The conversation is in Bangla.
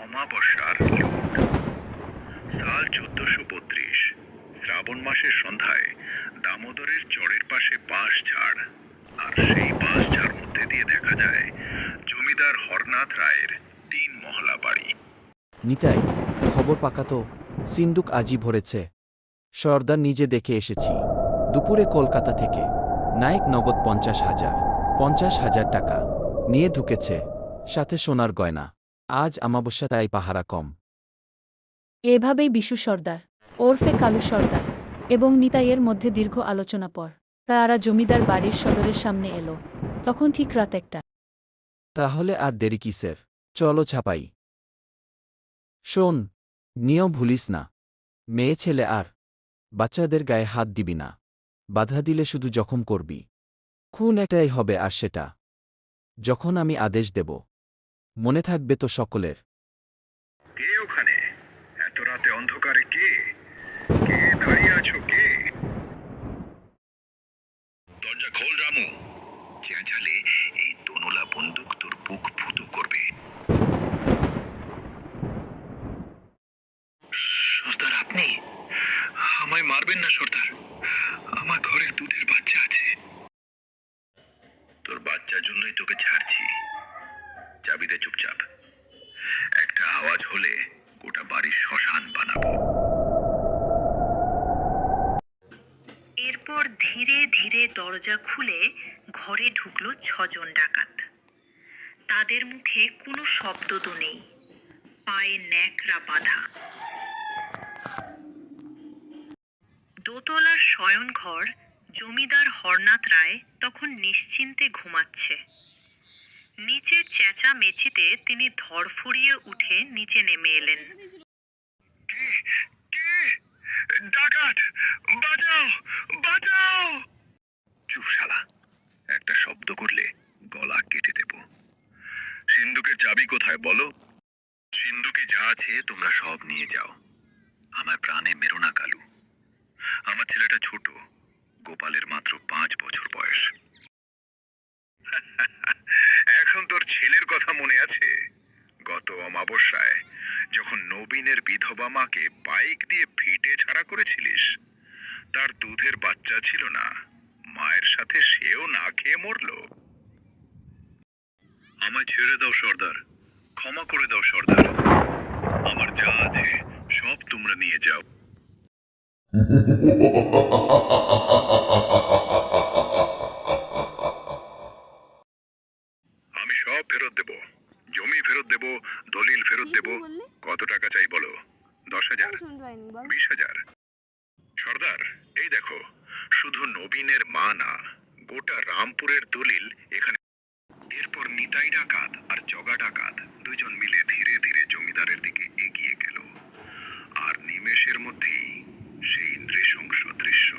অমাবস্যার লুট। সাল 1432 শ্রাবণ মাসের সন্ধ্যায় দামোদরের চরের পাশে বাঁশ ঝাড়, আর সেই বাঁশ ঝাড় মধ্যে দিয়ে দেখা যায় জমিদার হরনাথ রায়ের 3 মহলা বাড়ি। নিতাই, খবর পাকা তো, সিন্দুক আজই ভরেছে। সর্দার নিজে দেখে এসেছি। দুপুরে কলকাতা থেকে নায়েক নগদ 50,000 50,000 টাকা নিয়ে ঢুকেছে, সাথে সোনার গয়না। আজ অমাবস্যা, তাই পাহারা কম। এভাবেই বিশু সর্দার ওরফে কালু সর্দার এবং নিতাইয়ের মধ্যে দীর্ঘ আলোচনা পর তারা জমিদার বাড়ির সদরের সামনে এলো। তখন ঠিক রাত 1টা। তাহলে আর দেরি কিসের, চলো ছাপাই। শোন, নিয়ম ভুলিস না। মেয়ে ছেলে আর বাচ্চাদের গায়ে হাত দিবি না। বাধা দিলে শুধু জখম করবি। খুন একটাই হবে, আর সেটা যখন আমি আদেশ দেব। মনে থাকবে তো সকলের। কে ওখানে? এত রাতে অন্ধকারে কে? কে দাঁড়িয়ে আছো? কে? দরজা খোল রামু। চেঁচালে এই দোনলা বন্দুক তোর বুক ফুটো করবে। সর্দার, আপনি আমায় মারবেন না সর্দার। আমার ঘরে দুধের বাচ্চা আছে। তোর বাচ্চার জন্যই তোকে ছাড়ছি। চাবি দে চুপচাপ। একটা আওয়াজ হলে গোটা বাড়ির শ্মশান বানাবো। এরপর ধীরে ধীরে দরজা খুলে ঘরে ঢুকলো 6 জন ডাকাত। তাদের মুখে কোনো শব্দ তো নেই, পায়ে ন্যাকড়া বাঁধা। দোতলার শয়নঘর জমিদার হরনাথ রায় তখন নিশ্চিন্তে ঘুমাচ্ছে। নিচের চেঁচামেচিতে তিনি ধড়ফড়িয়ে উঠে নিচে নেমে এলেন। কে? ডাকাত! বাঁচাও! বাঁচাও! চুপ শালা, একটা শব্দ করলে গলা কেটে দেব। সিন্ধুকের চাবি কোথায় বলো? সিন্ধুকে যা আছে তোমরা সব নিয়ে যাও। আমার প্রাণে মেরো না কালু। আমার ছেলেটা ছোট, গোপালের মাত্র 5 বছর বয়স। এখন তোর ছেলের কথা মনে আছে? গত অমাবস্যায় যখন নবীনের বিধবা মাকে বাইক দিয়ে ভিটে ছাড়া করেছিলিস, তার দুধের বাচ্চা ছিল না, মায়ের সাথে সেও না খেয়ে মরল। আমায় ছেড়ে দাও সর্দার, ক্ষমা করে দাও সর্দার। আমার যা আছে সব তোমরা নিয়ে যাও। আমি সব ফেরত দেব, জমি ফেরত দেব, দলিল ফেরত দেব। কত টাকা চাই বলো? 10,000? 20,000? সর্দার, এই দেখো, শুধু নবীনের মা না, গোটা রামপুরের দলিল এখানে। এরপর নিতাই ডাকাত আর জগা ডাকাত দুজন মিলে ধীরে ধীরে জমিদারের দিকে এগিয়ে গেল, আর নিমেষের মধ্যেই সেই নৃশংস দৃশ্য।